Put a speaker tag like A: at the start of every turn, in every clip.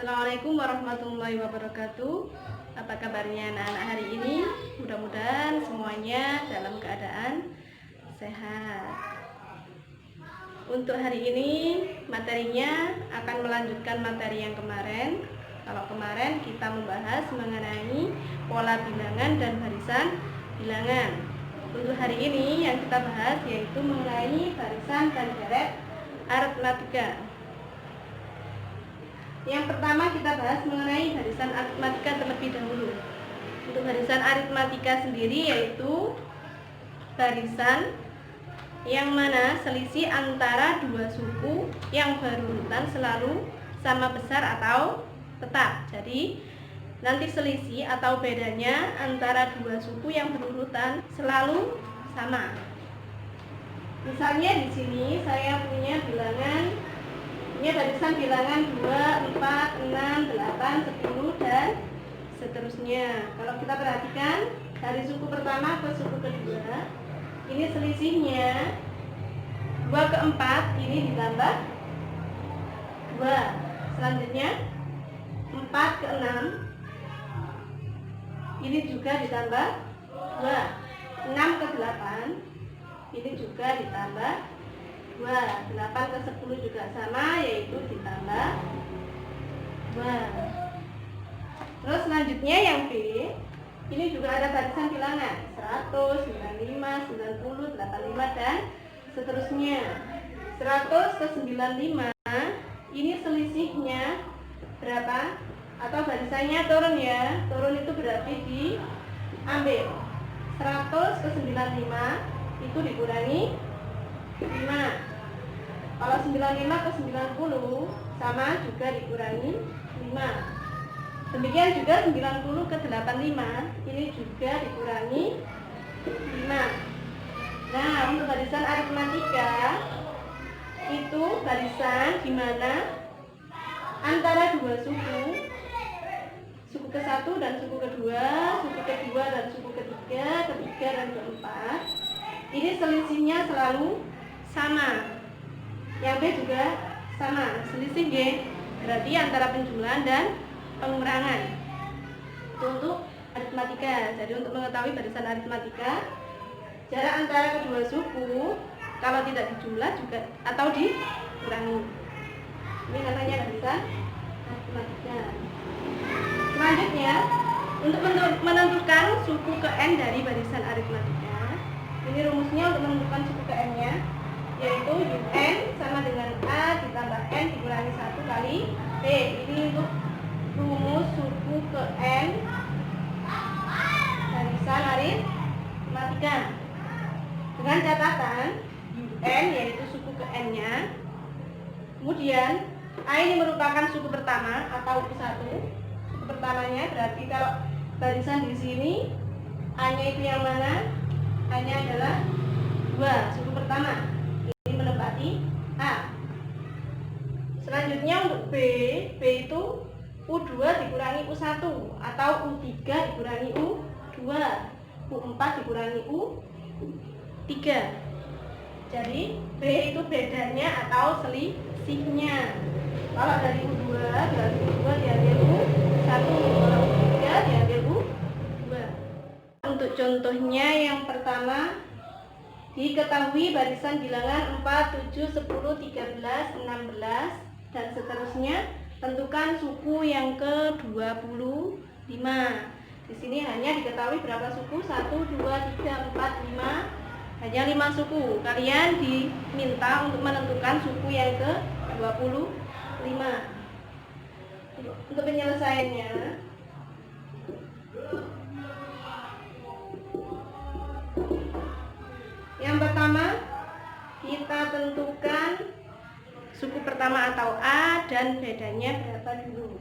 A: Assalamualaikum warahmatullahi wabarakatuh. Apa kabarnya anak-anak hari ini? Mudah-mudahan semuanya dalam keadaan sehat. Untuk hari ini materinya akan melanjutkan materi yang kemarin. Kalau kemarin kita membahas mengenai pola bilangan dan barisan bilangan. Untuk hari ini yang kita bahas yaitu mengenai barisan dan deret aritmatika. Yang pertama kita bahas mengenai barisan aritmatika terlebih dahulu. Untuk barisan aritmatika sendiri yaitu barisan yang mana selisih antara dua suku yang berurutan selalu sama besar atau tetap. Jadi nanti selisih atau bedanya antara dua suku yang berurutan selalu sama. Misalnya di sini saya punya bilangan. Ini barisan bilangan 2, 4, 6, 8, 10 dan seterusnya. Kalau kita perhatikan dari suku pertama ke suku kedua, ini selisihnya 2 ke 4 ini ditambah 2. Selanjutnya 4 ke 6 ini juga ditambah 2. 6 ke 8 ini juga ditambah 2, 8 ke 10 juga sama, yaitu ditambah 2. Terus selanjutnya yang B, ini juga ada barisan bilangan 100, 95, 90, 85 dan seterusnya. 100 ke 95 ini selisihnya berapa? Atau barisannya turun ya. Turun itu berarti diambil 100 ke 95 itu dikurangi 5. Kalau 95 ke 90 sama juga dikurangi 5. Demikian juga 90 ke 85 ini juga dikurangi 5. Nah, untuk barisan aritmatika itu barisan di mana antara dua suku ke-1 dan suku kedua, suku kedua dan suku ketiga, ketiga dan keempat, ini selisihnya selalu sama. Yang B juga sama, selisih G berarti antara penjumlahan dan pengurangan. Itu untuk aritmatika. Jadi untuk mengetahui barisan aritmatika, jarak antara kedua suku kalau tidak dijumlah juga atau dikurangi. Ini namanya barisan aritmatika. Selanjutnya, untuk menentukan suku ke N dari barisan aritmatika, ini rumusnya untuk menentukan suku ke N-nya yaitu UN sama dengan A ditambah N dikurangi 1 kali B. Ini untuk rumus suku ke N barisan aritmatika. Dengan catatan UN yaitu suku ke N-nya. Kemudian A ini merupakan suku pertama atau U1. Suku pertamanya berarti kalau barisan di sini A-nya itu yang mana? A-nya adalah 2, suku pertama. Ini menempati A. Selanjutnya untuk B itu U2 dikurangi U1 atau U3 dikurangi U2, U4 dikurangi U3. Jadi B itu bedanya atau selisihnya. Kalau dari U2 berarti U2 diambil U1, kalau U3 diambil U2. Untuk contohnya yang pertama, diketahui barisan bilangan 4, 7, 10, 13, 16 dan seterusnya. Tentukan suku yang ke-25. Di sini hanya diketahui berapa suku? 1, 2, 3, 4, 5. Hanya 5 suku. Kalian diminta untuk menentukan suku yang ke-25. Untuk penyelesaiannya, yang pertama, kita tentukan suku pertama atau A dan bedanya berapa dulu.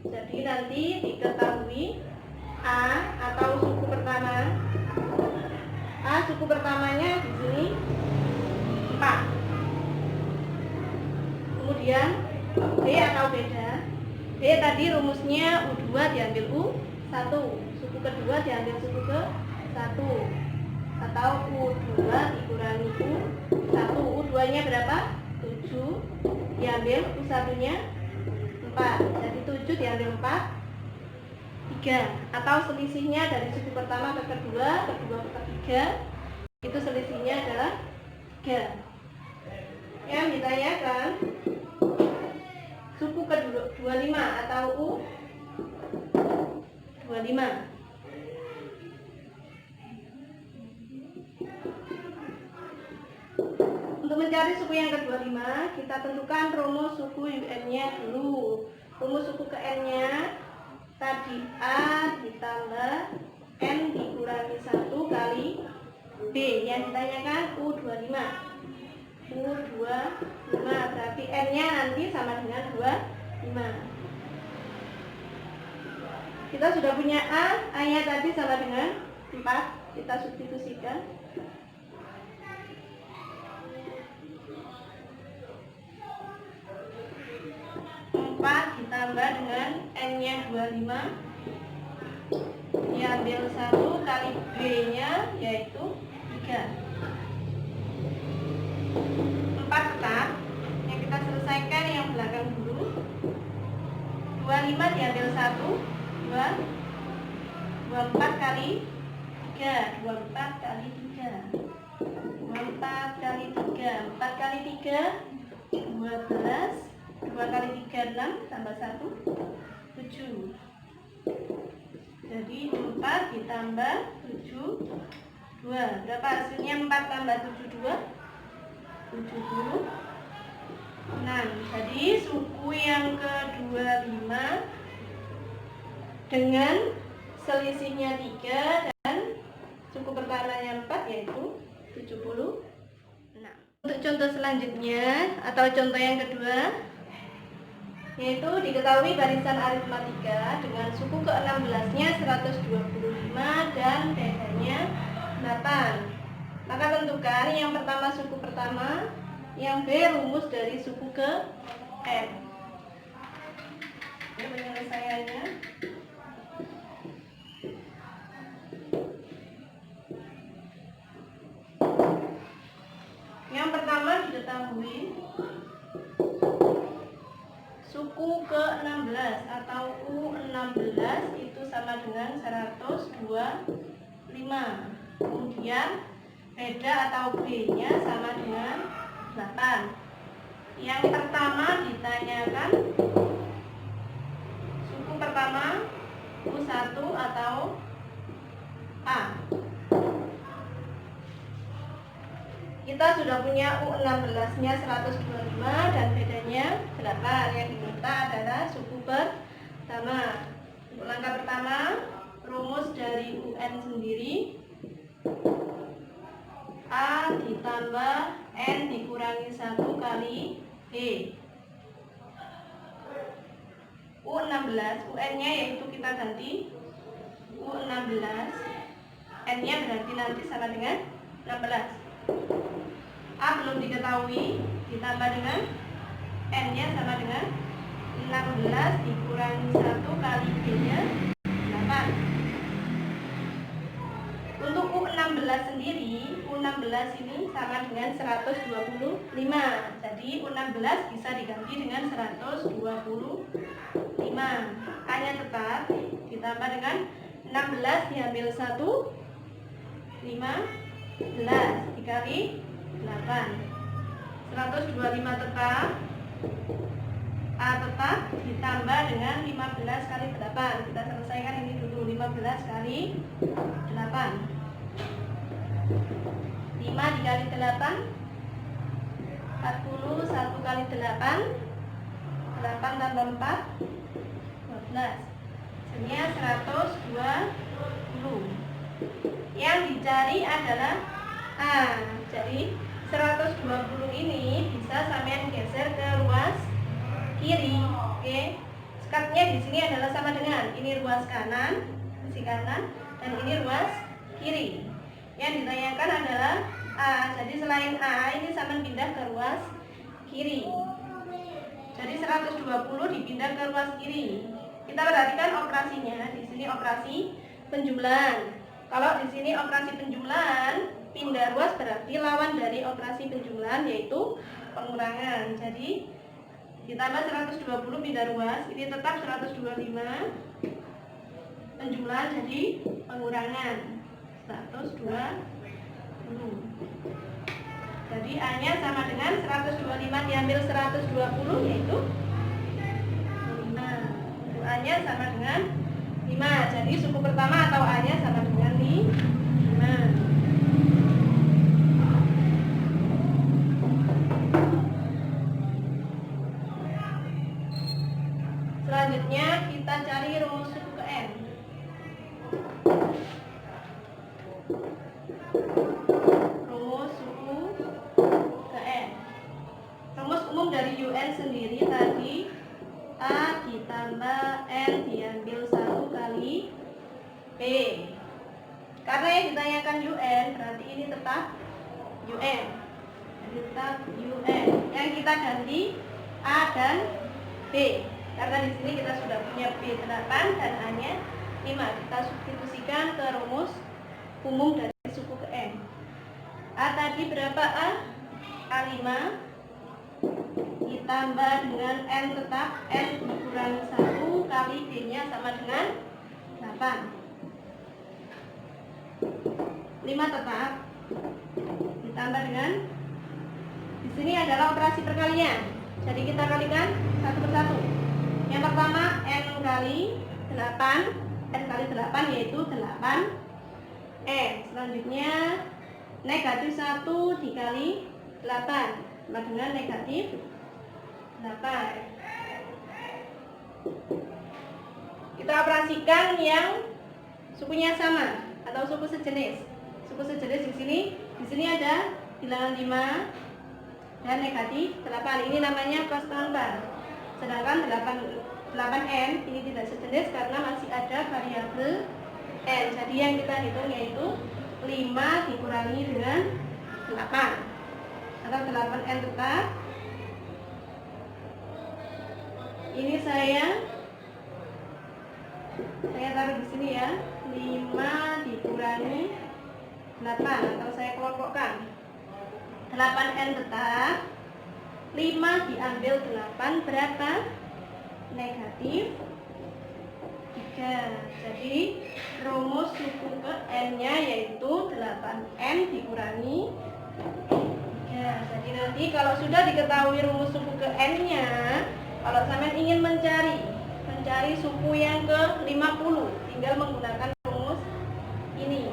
A: Jadi nanti diketahui A atau suku pertama. A suku pertamanya di sini 4. Kemudian B atau beda. B tadi rumusnya U2 diambil U1, suku kedua diambil suku ke-1. Atau U2 dikurangi U1. U2 nya berapa? 7. Diambil U1 nya 4. Jadi 7 diambil 4, 3. Atau selisihnya dari suku pertama ke kedua, kedua ke ketiga, itu selisihnya adalah 3. Yang ditanyakan suku ke-25 atau U25. Untuk mencari suku yang ke-25, kita tentukan rumus suku UN-nya dulu. Rumus suku ke N-nya tadi A ditambah N dikurangi 1 kali B. Yang ditanyakan U25. U25 berarti N-nya nanti sama dengan 25. Kita sudah punya A-nya tadi sama dengan 4. Kita substitusikan. 4 ditambah dengan N-nya 25, diambil 1 kali B-nya yaitu 3. 4 tetap. Yang kita selesaikan yang belakang dulu. 25 diambil 1, 2. 24 kali 3, 24 kali 3, 24 kali 3, 4 kali 3, 12. 2 kali 3, 6, tambah 1, 7. Jadi 4 ditambah 7, 2. Berapa hasilnya? 4 tambah 7, 2, 76. Jadi suku yang ke-25 dengan selisihnya 3 dan suku pertamanya 4 yaitu 76. Untuk contoh selanjutnya atau contoh yang kedua, yaitu diketahui barisan aritmatika dengan suku ke-16-nya 125 dan bedanya 8. Maka tentukan yang pertama suku pertama, yang B rumus dari suku ke N. Ini penyelesaiannya. Yang pertama diketahui suku ke-16 atau U16 itu sama dengan 125. Kemudian beda atau B-nya sama dengan 8. Yang pertama ditanyakan suku pertama U1 atau A. Kita sudah punya U16-nya 125 dan bedanya 8. Yang diminta adalah suku pertama. Untuk langkah pertama, rumus dari UN sendiri A ditambah N dikurangi 1 kali B. U16, UN-nya yaitu kita ganti U16, N-nya berarti nanti sama dengan 16. A belum diketahui, ditambah dengan N-nya sama dengan 16 dikurangi 1 kali B-nya 8. Untuk U16 sendiri, U16 ini sama dengan 125. Jadi U16 bisa diganti dengan 125. A-nya tetap ditambah dengan 16 diambil 1, 15 dikali 8. 125 tetap, A tetap ditambah dengan 15 kali 8. Kita selesaikan ini dulu. 15 kali 8, 5 dikali 8 40, 1 kali 8 8 tambah 4 12. Hasilnya 120. Yang dicari adalah A. Jadi 120 ini bisa sampean geser ke ruas kiri. Oke. Skatnya di sini adalah sama dengan ini ruas kanan, sisi kanan, dan ini ruas kiri. Yang ditanyakan adalah A. Jadi selain A ini sama pindah ke ruas kiri. Jadi 120 dipindah ke ruas kiri. Kita perhatikan operasinya. Di sini operasi penjumlahan. Kalau di sini operasi penjumlahan, pindah ruas berarti lawan dari operasi penjumlahan yaitu pengurangan. Jadi ditambah 120 pindah ruas, ini tetap 125. Penjumlahan jadi pengurangan 120. Jadi A-nya sama dengan 125 diambil 120 yaitu 5. A-nya sama dengan 5. Jadi suku pertama atau A-nya sama dengan 5. Selanjutnya kita cari rumus suku ke N. Rumus suku ke N. Rumus umum dari UN sendiri tadi A ditambah N diambil 1 kali P. Karena yang ditanyakan UN berarti ini tetap UN. Tetap UN. Yang kita ganti A dan B. Karena di sini kita sudah punya B 8 dan A-nya 5. Kita substitusikan ke rumus umum dari suku ke N. A tadi berapa A? A5 ditambah dengan N tetap N dikurangi 1 kali B-nya sama dengan 8. 5 tetap ditambah dengan, di sini adalah operasi perkalian. Jadi kita kalikan satu persatu. Yang pertama N kali 8, N kali 8 yaitu 8 N. Selanjutnya negatif 1 dikali 8 sama dengan negatif 8. Kita operasikan yang sukunya sama atau suku sejenis. Suku sejenis di sini ada bilangan 5 dan negatif 8. Ini namanya plus tanpa. Sedangkan 8N ini tidak sejenis karena masih ada variabel N. Jadi yang kita hitung yaitu 5 dikurangi dengan 8 atau 8N tetap. Ini saya taruh di sini ya. 5 dikurangi 8 atau saya kelompokkan. 8N tetap, 5 diambil 8 berapa? Negatif 3. Jadi rumus suku ke N-nya yaitu 8N dikurangi 3. Jadi nanti kalau sudah diketahui rumus suku ke N-nya, kalau sampai ingin mencari suku yang ke 50, tinggal menggunakan rumus ini.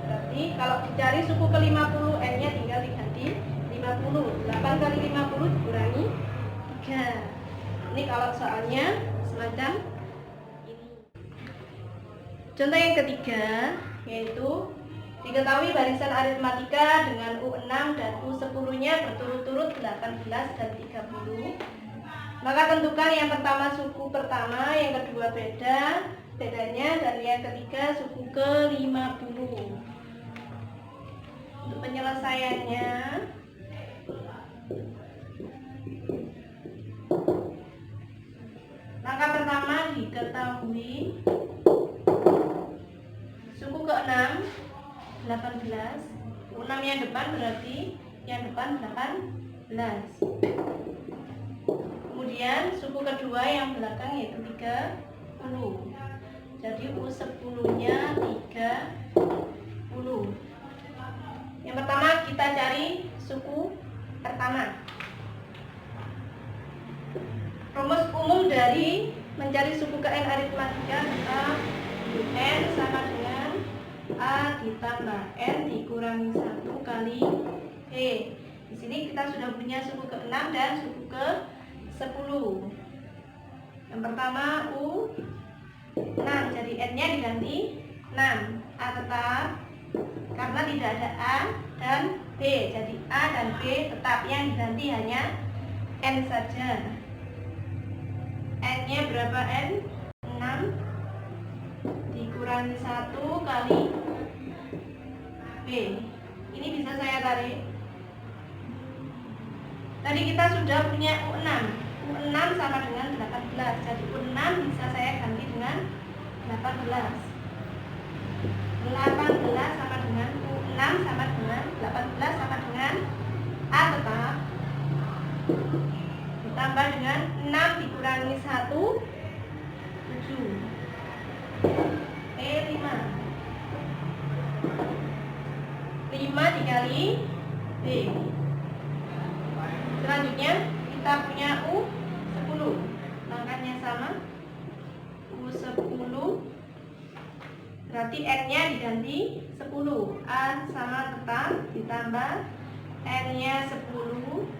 A: Berarti kalau dicari suku ke 50, N-nya tinggal diganti 50. 8 kali 50 dikurangi 3. Ini kalau soalnya semacam ini. Contoh yang ketiga yaitu diketahui barisan aritmatika dengan U6 dan U10-nya berturut-turut 18 dan 30. Maka tentukan yang pertama suku pertama, yang kedua bedanya, dan yang ketiga suku ke 50. Untuk penyelesaiannya langkah pertama diketahui suku ke-6 18, U6 yang depan berarti yang depan 18. Kemudian suku kedua yang belakang yaitu 30. Jadi U10-nya 30. Yang pertama kita cari suku pertama. Rumus umum dari mencari suku ke N aritmatika A N sama dengan A ditambah N dikurangi 1 kali E. Di sini kita sudah punya suku ke-6 dan suku ke-10. Yang pertama U6, jadi N-nya diganti 6. A tetap karena tidak ada A dan B. Jadi A dan B tetap, yang diganti hanya N saja. N-nya berapa N? 6 dikurangi 1 kali B. Ini bisa saya tarik. Tadi kita sudah punya U6. U6 sama dengan 18. Jadi U6 bisa saya ganti dengan 18. 18 sama dengan U6 sama dengan 18 sama dengan A tetap ditambah ditambah dengan 6 dikurangi 1, 7. 5. 5 dikali B. Selanjutnya kita punya U10. Langkahnya sama. U10 berarti N-nya diganti 10. A sama tetap ditambah N-nya 10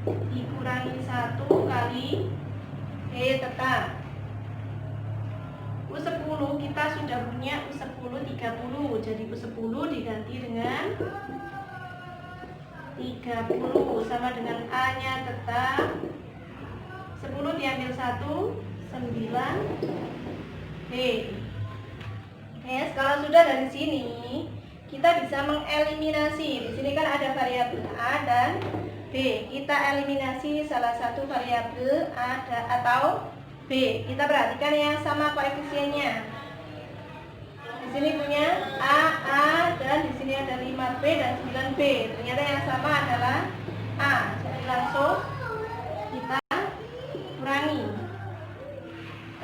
A: dikurangi 1 kali B tetap. U10 kita sudah punya U10 30. Jadi U10 diganti dengan 30 sama dengan A-nya tetap 10 diambil 1, 9 B. Kalau sudah dari sini kita bisa mengeliminasi. Di sini kan ada variabel A dan B. Kita eliminasi salah satu variabel A atau B. Kita perhatikan yang sama koefisiennya. Di sini punya A, dan di sini ada 5B dan 9B. Ternyata yang sama adalah A. Jadi langsung kita kurangi.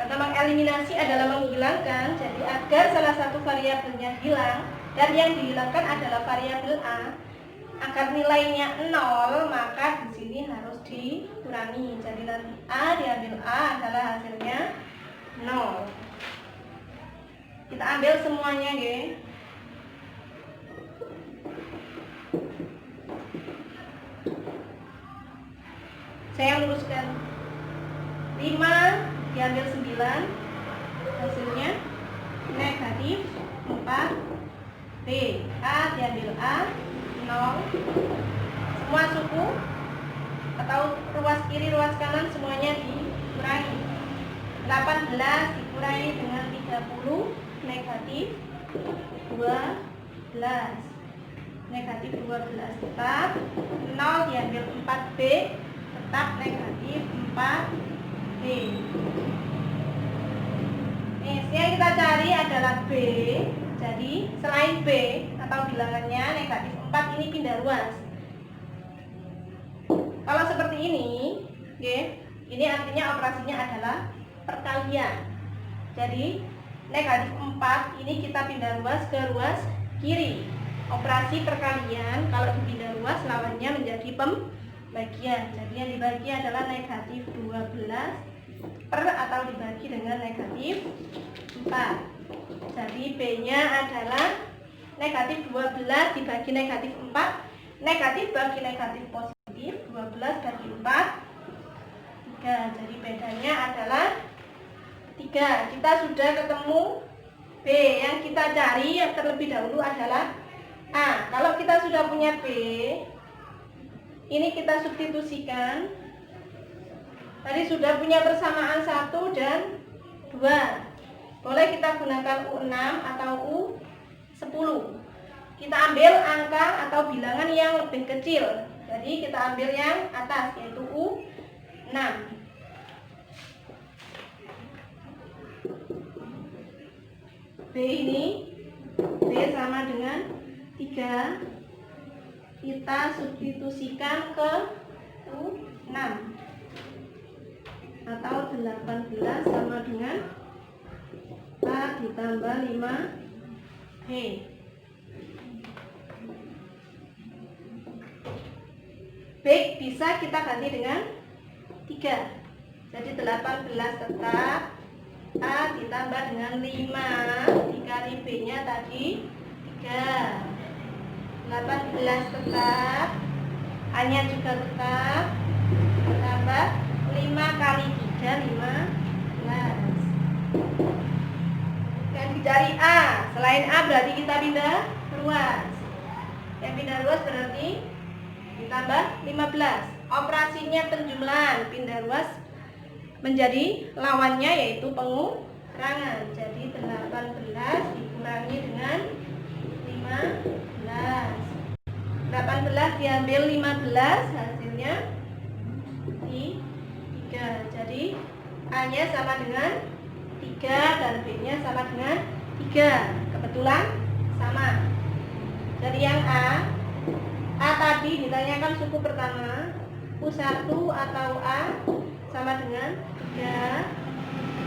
A: Kata mengeliminasi adalah menghilangkan. Jadi agar salah satu variabelnya hilang dan yang dihilangkan adalah variabel A, agar nilainya 0, maka di sini harus dikurangi. Jadi nanti A diambil A adalah hasilnya 0. Kita ambil semuanya, ya. Saya luruskan. 5 diambil 9, hasilnya negatif 4 B. A diambil A 0. Semua suku atau ruas kiri ruas kanan semuanya dikurangi. 18 dikurangi dengan 30 negatif 12. Negatif 12 tetap. 0 diambil 4B tetap negatif 4B. Yang kita cari adalah B. Jadi selain B atau bilangannya negatif 4 ini pindah ruas. Kalau seperti ini, ini artinya operasinya adalah perkalian. Jadi negatif 4 ini kita pindah ruas ke ruas kiri. Operasi perkalian kalau dipindah ruas lawannya menjadi pembagian. Jadi yang dibagi adalah negatif 12 per atau dibagi dengan negatif 4. Jadi B-nya adalah negatif 12 dibagi negatif 4. Negatif bagi negatif positif, 12 bagi 4 3. Jadi bedanya adalah 3. Kita sudah ketemu B. Yang kita cari yang terlebih dahulu adalah A. Kalau kita sudah punya B, ini kita substitusikan. Tadi sudah punya persamaan 1 dan 2. Boleh kita gunakan U6 atau U10. Kita ambil angka atau bilangan yang lebih kecil. Jadi kita ambil yang atas, yaitu U6. B ini, B sama dengan 3. Kita substitusikan ke U6 atau 18 sama dengan A ditambah 5B. Baik, bisa kita ganti dengan 3. Jadi 18 tetap, A ditambah dengan 5 dikali B-nya tadi 3. 18 tetap, A-nya juga tetap, tambah 5 kali 3, 15. Yang dicari A. Selain A berarti kita pindah ruas. Yang pindah ruas berarti ditambah 15. Operasinya penjumlahan, pindah ruas menjadi lawannya yaitu pengurangan. Jadi 18 dikurangi dengan 15. 18 diambil 15, hasilnya 3. Jadi A-nya sama dengan 3 dan B-nya sama dengan 3. Kebetulan sama. Jadi yang A tadi ditanyakan suku pertama, U1 atau A sama dengan 3,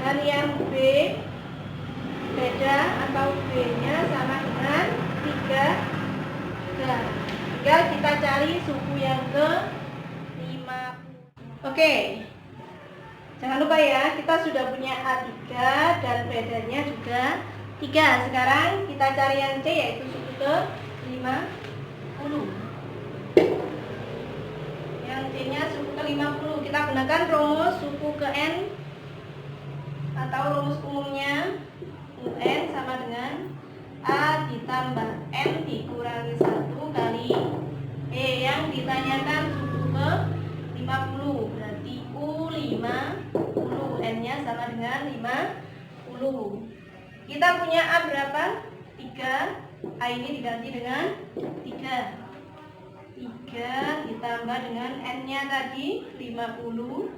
A: dan yang B beda atau B-nya sama dengan 3. Tinggal kita cari suku yang ke 50. Oke, jangan lupa ya, kita sudah punya A3 dan bedanya juga 3. Sekarang kita cari yang C, yaitu suku ke 50. Yang C-nya suku ke 50. Kita gunakan rumus suku ke N atau rumus umumnya. UN sama dengan A ditambah N dikurangi 1 kali E. Yang ditanyakan suku ke 50, berarti U50, N-nya sama dengan 50. Kita punya A berapa? 3. A ini diganti dengan 3. 3 ditambah dengan N-nya tadi 50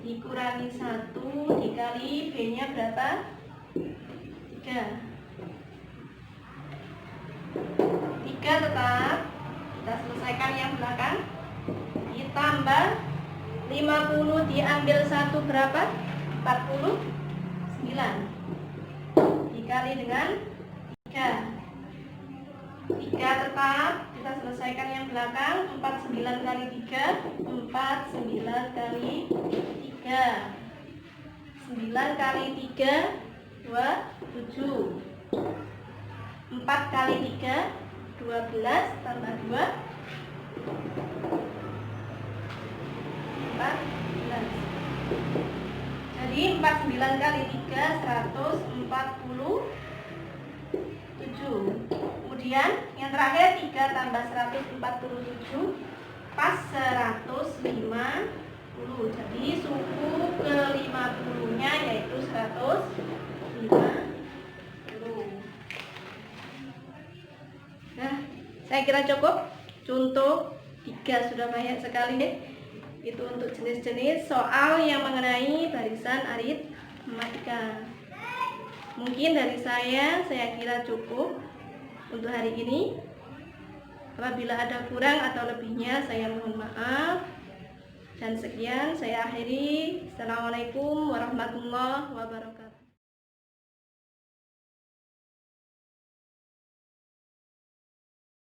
A: dikurangi 1 dikali B-nya berapa? 3 tetap. Kita selesaikan yang belakang. Ditambah 50 diambil 1 berapa? 49 dikali dengan 3 tetap. Kita selesaikan yang belakang. 49 kali 3 49 kali 3 9 kali 3 27. 4 kali 3 12 tambah 2 14. Jadi 49 kali 3 147. Kemudian yang terakhir 3 tambah 147 pas 150. Jadi suku ke 50-nya yaitu 150. Nah, saya kira cukup. Contoh 3 sudah banyak sekali. Itu untuk jenis-jenis soal yang mengenai barisan aritmatika. Mungkin dari saya kira cukup untuk hari ini. Apabila ada kurang atau lebihnya, saya mohon maaf. Dan sekian, saya akhiri. Assalamualaikum warahmatullahi wabarakatuh.